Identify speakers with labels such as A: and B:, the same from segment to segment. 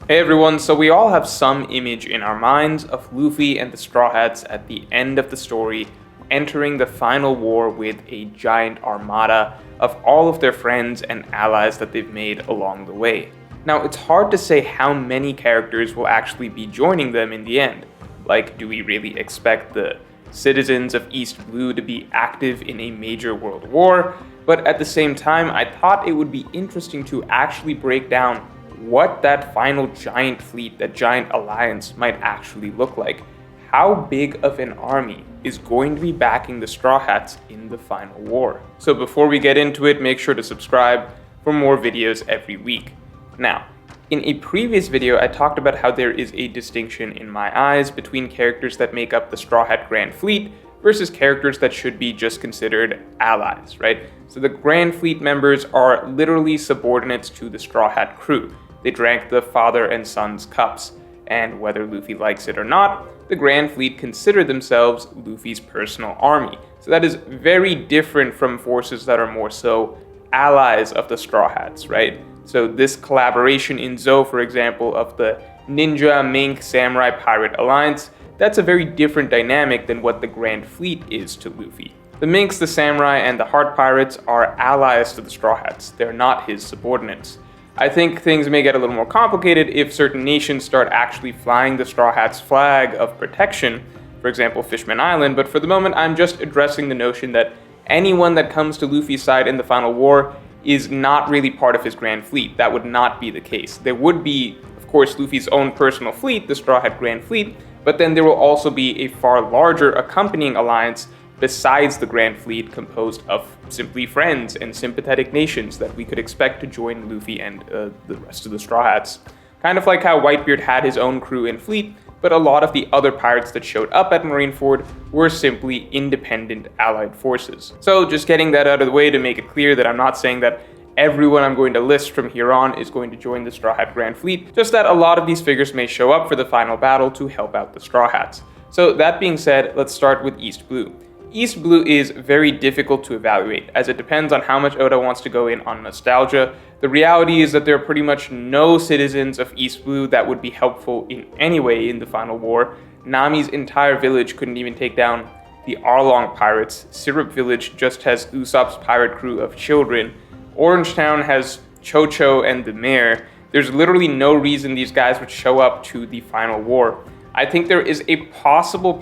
A: Hey everyone, so we all have some image in our minds of Luffy and the Straw Hats at the end of the story entering the final war with a giant armada of all of their friends and allies that they've made along the way. Now, it's hard to say how many characters will actually be joining them in the end. Like, do we really expect the citizens of East Blue to be active in a major world war? But at the same time, I thought it would be interesting to actually break down what that final giant fleet, that giant alliance might actually look like. How big of an army is going to be backing the Straw Hats in the final war? So before we get into it, make sure to subscribe for more videos every week. Now, in a previous video, I talked about how there is a distinction in my eyes between characters that make up the Straw Hat Grand Fleet versus characters that should be just considered allies, right? So the Grand Fleet members are literally subordinates to the Straw Hat crew. They drank the father and son's cups, and whether Luffy likes it or not, the Grand Fleet consider themselves Luffy's personal army. So that is very different from forces that are more so allies of the Straw Hats, right? So this collaboration in Zou, for example, of the Ninja, Mink, Samurai, Pirate Alliance, that's a very different dynamic than what the Grand Fleet is to Luffy. The Minks, the Samurai, and the Heart Pirates are allies to the Straw Hats. They're not his subordinates. I think things may get a little more complicated if certain nations start actually flying the Straw Hats' flag of protection, for example, Fishman Island, but for the moment I'm just addressing the notion that anyone that comes to Luffy's side in the final war is not really part of his Grand Fleet. That would not be the case. There would be, of course, Luffy's own personal fleet, the Straw Hat Grand Fleet, but then there will also be a far larger accompanying alliance besides the Grand Fleet, composed of simply friends and sympathetic nations that we could expect to join Luffy and the rest of the Straw Hats. Kind of like how Whitebeard had his own crew and fleet, but a lot of the other pirates that showed up at Marineford were simply independent allied forces. So just getting that out of the way to make it clear that I'm not saying that everyone I'm going to list from here on is going to join the Straw Hat Grand Fleet, just that a lot of these figures may show up for the final battle to help out the Straw Hats. So that being said, let's start with East Blue. East Blue is very difficult to evaluate, as it depends on how much Oda wants to go in on nostalgia. The reality is that there are pretty much no citizens of East Blue that would be helpful in any way in the final war. Nami's entire village couldn't even take down the Arlong pirates. Syrup Village just has Usopp's pirate crew of children. Orange Town has Chocho and the mayor. There's literally no reason these guys would show up to the final war. I think there is a possible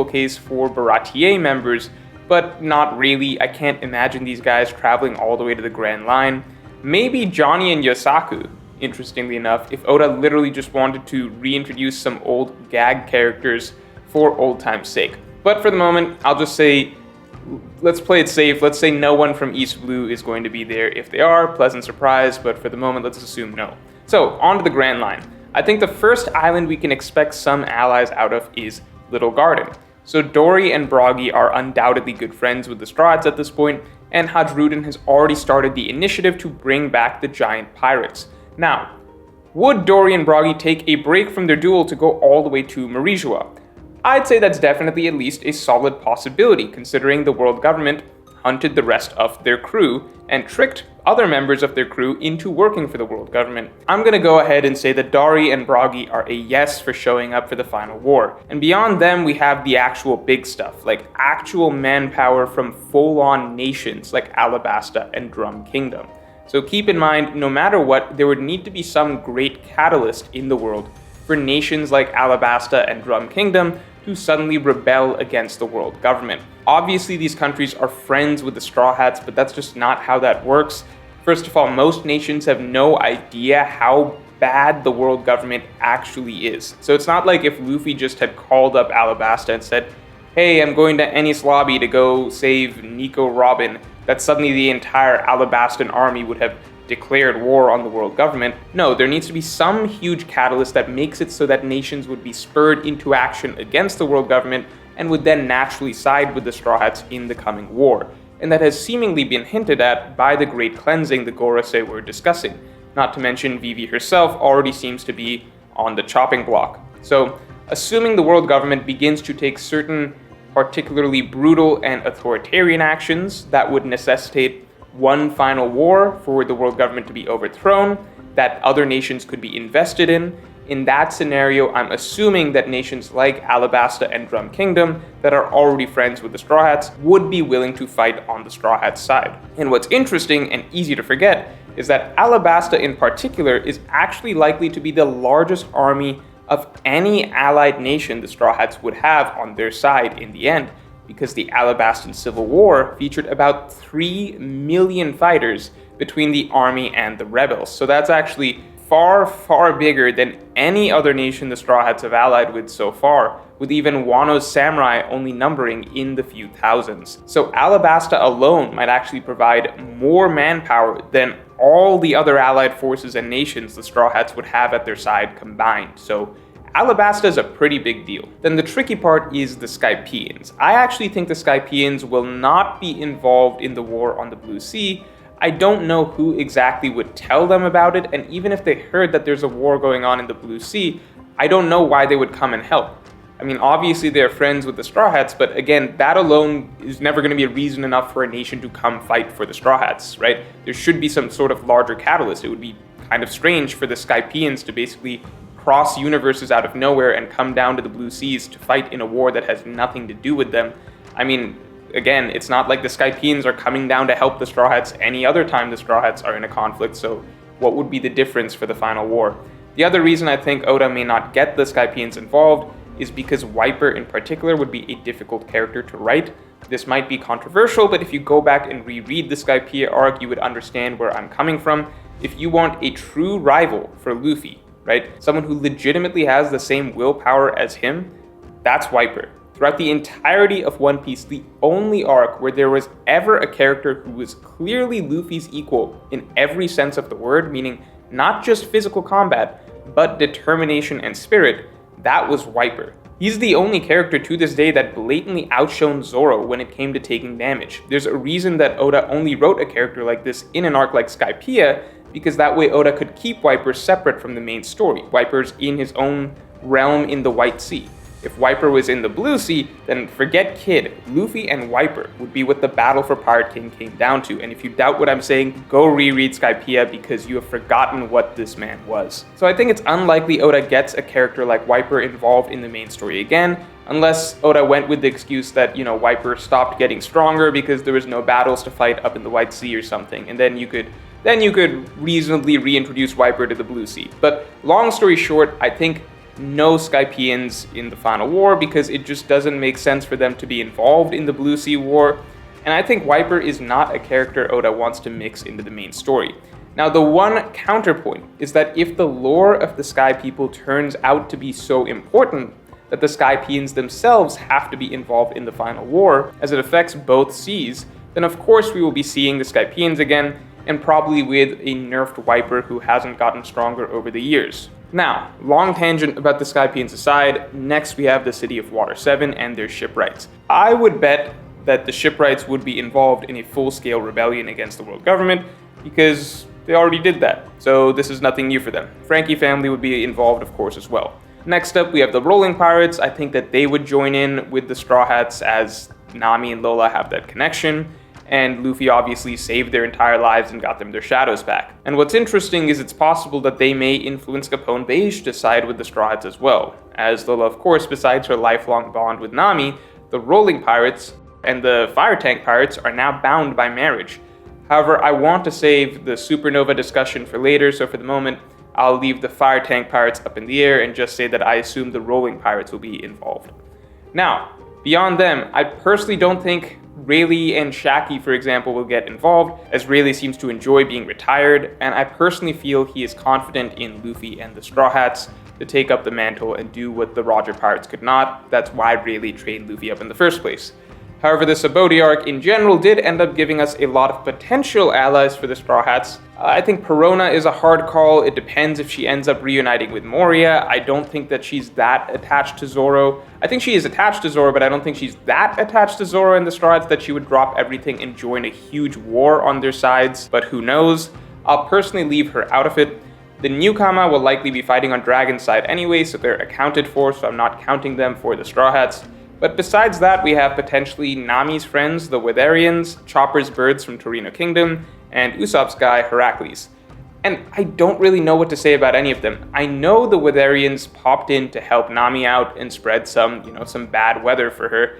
A: case for Baratie members, but not really. I can't imagine these guys traveling all the way to the Grand Line. Maybe Johnny and Yosaku, interestingly enough, if Oda literally just wanted to reintroduce some old gag characters for old time's sake. But for the moment, I'll just say, let's play it safe. Let's say no one from East Blue is going to be there. If they are, pleasant surprise, but for the moment, let's assume no. So, on to the Grand Line. I think the first island we can expect some allies out of is Little Garden. So Dory and Broggy are undoubtedly good friends with the Straw Hats at this point, and Hadrudin has already started the initiative to bring back the giant pirates. Now, would Dory and Broggy take a break from their duel to go all the way to Marijua? I'd say that's definitely at least a solid possibility, considering the world government hunted the rest of their crew and tricked other members of their crew into working for the world government. I'm gonna go ahead and say that Dory and Broggy are a yes for showing up for the final war. And beyond them, we have the actual big stuff, like actual manpower from full-on nations like Alabasta and Drum Kingdom. So keep in mind, no matter what, there would need to be some great catalyst in the world for nations like Alabasta and Drum Kingdom to suddenly rebel against the world government. Obviously, these countries are friends with the Straw Hats, but that's just not how that works. First of all, most nations have no idea how bad the world government actually is. So it's not like if Luffy just had called up Alabasta and said, hey, I'm going to Enies Lobby to go save Nico Robin, that suddenly the entire Alabastan army would have declared war on the world government. No, there needs to be some huge catalyst that makes it so that nations would be spurred into action against the world government and would then naturally side with the Straw Hats in the coming war. And that has seemingly been hinted at by the Great Cleansing the Gorosei were discussing. Not to mention Vivi herself already seems to be on the chopping block. So, assuming the world government begins to take certain particularly brutal and authoritarian actions that would necessitate one final war for the world government to be overthrown, that other nations could be invested in, in that scenario, I'm assuming that nations like Alabasta and Drum Kingdom, that are already friends with the Straw Hats, would be willing to fight on the Straw Hats' side. And what's interesting and easy to forget is that Alabasta in particular is actually likely to be the largest army of any allied nation the Straw Hats would have on their side in the end, because the Alabastan Civil War featured about 3 million fighters between the army and the rebels. So that's actually far, far bigger than any other nation the Straw Hats have allied with so far, with even Wano's samurai only numbering in the few thousands. So Alabasta alone might actually provide more manpower than all the other allied forces and nations the Straw Hats would have at their side combined. So Alabasta is a pretty big deal. Then the tricky part is the Skypians. I actually think the Skypians will not be involved in the war on the Blue Sea. I don't know who exactly would tell them about it, and even if they heard that there's a war going on in the Blue Sea, I don't know why they would come and help. I mean, obviously they're friends with the Straw Hats, but again, that alone is never going to be a reason enough for a nation to come fight for the Straw Hats, right? There should be some sort of larger catalyst. It would be kind of strange for the Skypians to basically cross universes out of nowhere and come down to the Blue Seas to fight in a war that has nothing to do with them. I mean, again, it's not like the Skypians are coming down to help the Straw Hats any other time the Straw Hats are in a conflict, so what would be the difference for the final war? The other reason I think Oda may not get the Skypians involved is because Wiper in particular would be a difficult character to write. This might be controversial, but if you go back and reread the Skypiea arc, you would understand where I'm coming from. If you want a true rival for Luffy, right, someone who legitimately has the same willpower as him, that's Wiper. Throughout the entirety of One Piece, the only arc where there was ever a character who was clearly Luffy's equal in every sense of the word, meaning not just physical combat, but determination and spirit, that was Wiper. He's the only character to this day that blatantly outshone Zoro when it came to taking damage. There's a reason that Oda only wrote a character like this in an arc like Skypiea, because that way Oda could keep Wiper separate from the main story. Wiper's in his own realm in the White Sea. If Wiper was in the Blue Sea, then forget Kid, Luffy and Wiper would be what the battle for Pirate King came down to. And if you doubt what I'm saying, go reread Skypiea because you have forgotten what this man was. So I think it's unlikely Oda gets a character like Wiper involved in the main story again, unless Oda went with the excuse that, Wiper stopped getting stronger because there was no battles to fight up in the White Sea or something, and then you could reasonably reintroduce Wiper to the Blue Sea. But long story short, I think no Skypians in the final war because it just doesn't make sense for them to be involved in the Blue Sea War, and I think Wiper is not a character Oda wants to mix into the main story. Now, the one counterpoint is that if the lore of the Sky People turns out to be so important that the Skypians themselves have to be involved in the final war, as it affects both seas, then of course we will be seeing the Skypians again, and probably with a nerfed Wiper who hasn't gotten stronger over the years. Now, long tangent about the Skypians aside, next we have the City of Water 7 and their shipwrights. I would bet that the shipwrights would be involved in a full-scale rebellion against the world government because they already did that, so this is nothing new for them. Frankie family would be involved, of course, as well. Next up, we have the Rolling Pirates. I think that they would join in with the Straw Hats as Nami and Lola have that connection, and Luffy obviously saved their entire lives and got them their shadows back. And what's interesting is it's possible that they may influence Capone Beige to side with the Straw Hats as well, as Lola, of course, besides her lifelong bond with Nami, the Rolling Pirates and the Fire Tank Pirates are now bound by marriage. However, I want to save the Supernova discussion for later, so for the moment, I'll leave the Fire Tank Pirates up in the air and just say that I assume the Rolling Pirates will be involved. Now, beyond them, I personally don't think Rayleigh and Shaki, for example, will get involved, as Rayleigh seems to enjoy being retired, and I personally feel he is confident in Luffy and the Straw Hats to take up the mantle and do what the Roger Pirates could not. That's why Rayleigh trained Luffy up in the first place. However, the Sabaody arc in general did end up giving us a lot of potential allies for the Straw Hats. I think Perona is a hard call. It depends if she ends up reuniting with Moria. I don't think that she's that attached to Zoro. I think she is attached to Zoro, but I don't think she's that attached to Zoro and the Straw Hats that she would drop everything and join a huge war on their sides. But who knows? I'll personally leave her out of it. The Newcomer will likely be fighting on Dragon's side anyway, so they're accounted for, so I'm not counting them for the Straw Hats. But besides that, we have potentially Nami's friends, the Wetherians, Chopper's birds from Torino Kingdom, and Usopp's guy, Heracles. And I don't really know what to say about any of them. I know the Weatherians popped in to help Nami out and spread some bad weather for her,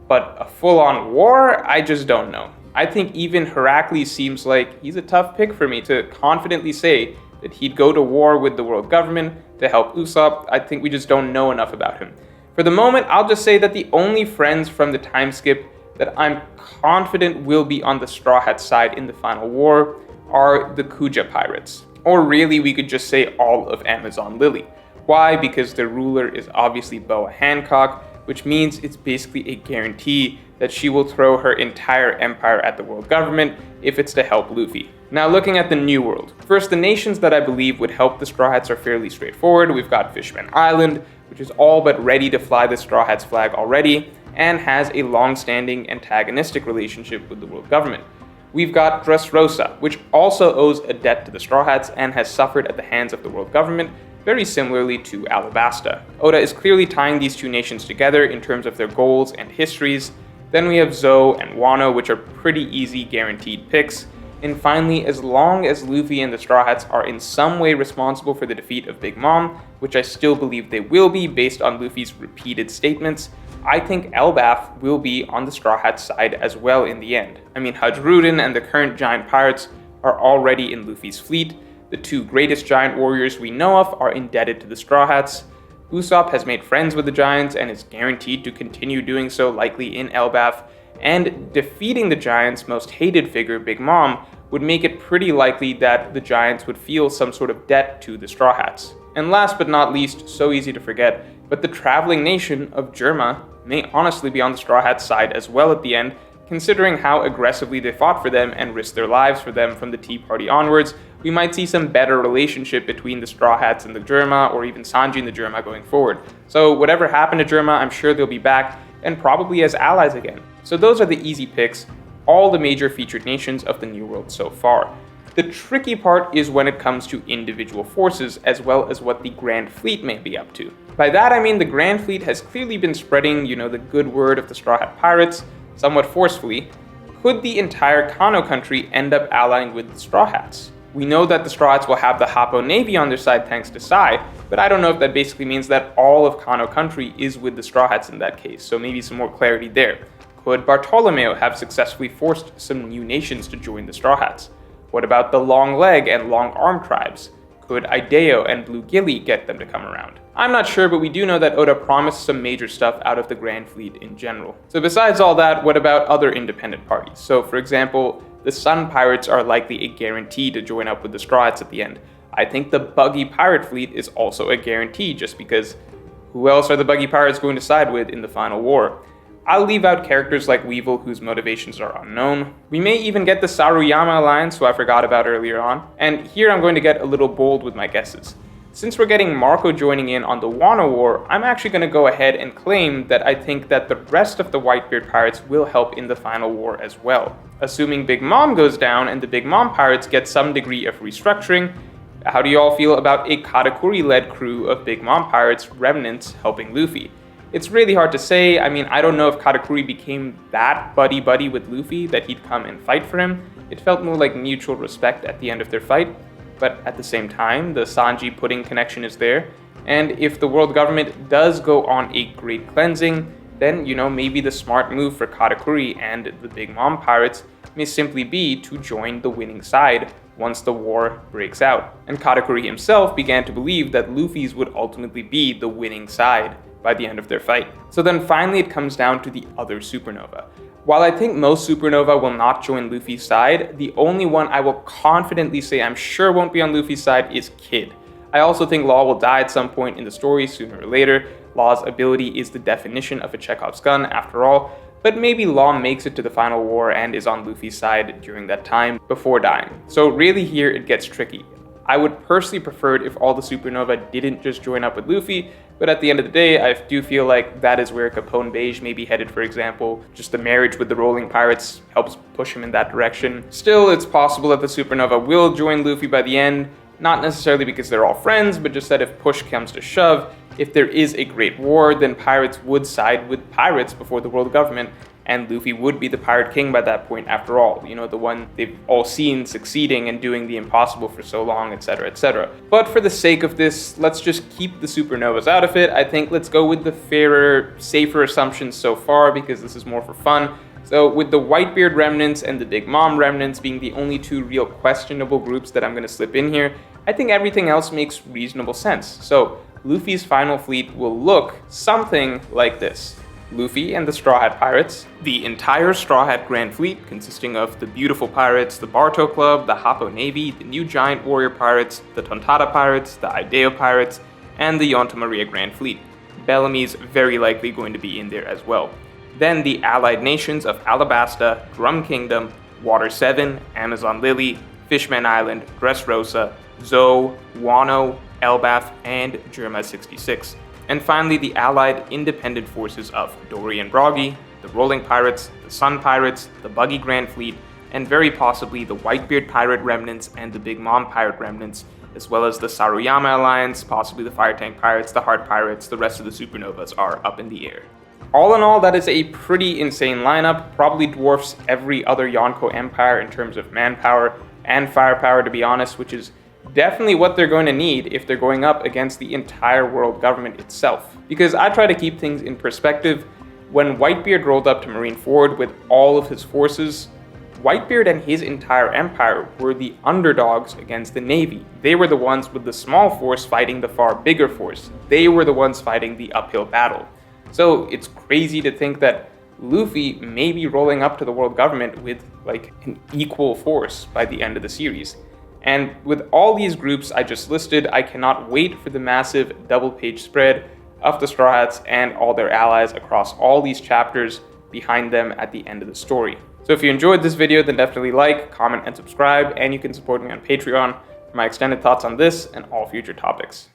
A: but a full-on war, I just don't know. I think even Heracles seems like he's a tough pick for me to confidently say that he'd go to war with the world government to help Usopp. I think we just don't know enough about him. For the moment, I'll just say that the only friends from the time skip that I'm confident will be on the Straw Hat side in the final war are the Kuja pirates. Or really, we could just say all of Amazon Lily. Why? Because their ruler is obviously Boa Hancock, which means it's basically a guarantee that she will throw her entire empire at the world government if it's to help Luffy. Now looking at the New World. First, the nations that I believe would help the Straw Hats are fairly straightforward. We've got Fishman Island, which is all but ready to fly the Straw Hats flag already, and has a long-standing antagonistic relationship with the world government. We've got Dressrosa, which also owes a debt to the Straw Hats and has suffered at the hands of the world government, very similarly to Alabasta. Oda is clearly tying these two nations together in terms of their goals and histories. Then we have Zou and Wano, which are pretty easy guaranteed picks. And finally, as long as Luffy and the Straw Hats are in some way responsible for the defeat of Big Mom, which I still believe they will be based on Luffy's repeated statements, I think Elbaf will be on the Straw Hats side as well in the end. I mean, Hajrudin and the current giant pirates are already in Luffy's fleet. The two greatest giant warriors we know of are indebted to the Straw Hats. Usopp has made friends with the giants and is guaranteed to continue doing so, likely in Elbaf. And defeating the giants' most hated figure, Big Mom, would make it pretty likely that the giants would feel some sort of debt to the Straw Hats. And last but not least, so easy to forget, but the traveling nation of Germa may honestly be on the Straw Hats side as well at the end, considering how aggressively they fought for them and risked their lives for them from the Tea Party onwards. We might see some better relationship between the Straw Hats and the Germa, or even Sanji and the Germa going forward. So whatever happened to Germa, I'm sure they'll be back, and probably as allies again. So those are the easy picks, all the major featured nations of the New World so far. The tricky part is when it comes to individual forces, as well as what the Grand Fleet may be up to. By that I mean the Grand Fleet has clearly been spreading, the good word of the Straw Hat Pirates, somewhat forcefully. Could the entire Kano country end up allying with the Straw Hats? We know that the Straw Hats will have the Happo Navy on their side thanks to Sai, but I don't know if that basically means that all of Kano country is with the Straw Hats in that case, so maybe some more clarity there. Could Bartolomeo have successfully forced some new nations to join the Straw Hats? What about the Long Leg and Long Arm tribes? Could Ideo and Blue Gilly get them to come around? I'm not sure, but we do know that Oda promised some major stuff out of the Grand Fleet in general. So besides all that, what about other independent parties? So for example, the Sun Pirates are likely a guarantee to join up with the Straw Hats at the end. I think the Buggy Pirate Fleet is also a guarantee, just because who else are the Buggy Pirates going to side with in the final war? I'll leave out characters like Weevil, whose motivations are unknown. We may even get the Saruyama Alliance, who I forgot about earlier on. And here I'm going to get a little bold with my guesses. Since we're getting Marco joining in on the Wano War, I'm actually going to go ahead and claim that I think that the rest of the Whitebeard Pirates will help in the final war as well. Assuming Big Mom goes down and the Big Mom Pirates get some degree of restructuring, how do you all feel about a Katakuri-led crew of Big Mom Pirates remnants helping Luffy? It's really hard to say. I mean, I don't know if Katakuri became that buddy-buddy with Luffy that he'd come and fight for him. It felt more like mutual respect at the end of their fight. But at the same time, the Sanji Pudding connection is there. And if the world government does go on a great cleansing, then, maybe the smart move for Katakuri and the Big Mom Pirates may simply be to join the winning side once the war breaks out. And Katakuri himself began to believe that Luffy's would ultimately be the winning side by the end of their fight. So then finally it comes down to the other supernova. While I think most supernova will not join Luffy's side, the only one I will confidently say I'm sure won't be on Luffy's side is Kid. I also think Law will die at some point in the story sooner or later. Law's ability is the definition of a Chekhov's gun after all, but maybe Law makes it to the final war and is on Luffy's side during that time before dying. So really here it gets tricky. I would personally prefer it if all the supernova didn't just join up with Luffy, but at the end of the day, I do feel like that is where Capone Beige may be headed, for example. Just the marriage with the Rolling Pirates helps push him in that direction. Still, it's possible that the supernova will join Luffy by the end, not necessarily because they're all friends, but just that if push comes to shove, if there is a great war, then pirates would side with pirates before the world government, and Luffy would be the Pirate King by that point after all, you know, the one they've all seen succeeding and doing the impossible for so long, etc., etc. But for the sake of this, let's just keep the supernovas out of it. I think let's go with the fairer, safer assumptions so far, because this is more for fun. So with the Whitebeard remnants and the Big Mom remnants being the only two real questionable groups that I'm going to slip in here, I think everything else makes reasonable sense. So Luffy's final fleet will look something like this. Luffy and the Straw Hat Pirates, the entire Straw Hat Grand Fleet consisting of the Beautiful Pirates, the Barto Club, the Happo Navy, the New Giant Warrior Pirates, the Tontada Pirates, the Ideo Pirates, and the Yonta Maria Grand Fleet. Bellamy's very likely going to be in there as well. Then the allied nations of Alabasta, Drum Kingdom, Water 7, Amazon Lily, Fishman Island, Dressrosa, Zou, Wano, Elbaf, and Germa 66. And finally, the allied independent forces of Dory and Broggy, the Rolling Pirates, the Sun Pirates, the Buggy Grand Fleet, and very possibly the Whitebeard Pirate remnants and the Big Mom Pirate remnants, as well as the Saruyama Alliance, possibly the Fire Tank Pirates, the Heart Pirates. The rest of the supernovas are up in the air. All in all, that is a pretty insane lineup, probably dwarfs every other Yonko empire in terms of manpower and firepower, to be honest, which is definitely what they're going to need if they're going up against the entire world government itself. Because I try to keep things in perspective. When Whitebeard rolled up to Marineford with all of his forces, Whitebeard and his entire empire were the underdogs against the Navy. They were the ones with the small force fighting the far bigger force. They were the ones fighting the uphill battle. So it's crazy to think that Luffy may be rolling up to the world government with like an equal force by the end of the series. And with all these groups I just listed, I cannot wait for the massive double-page spread of the Straw Hats and all their allies across all these chapters behind them at the end of the story. So if you enjoyed this video, then definitely like, comment, and subscribe, and you can support me on Patreon for my extended thoughts on this and all future topics.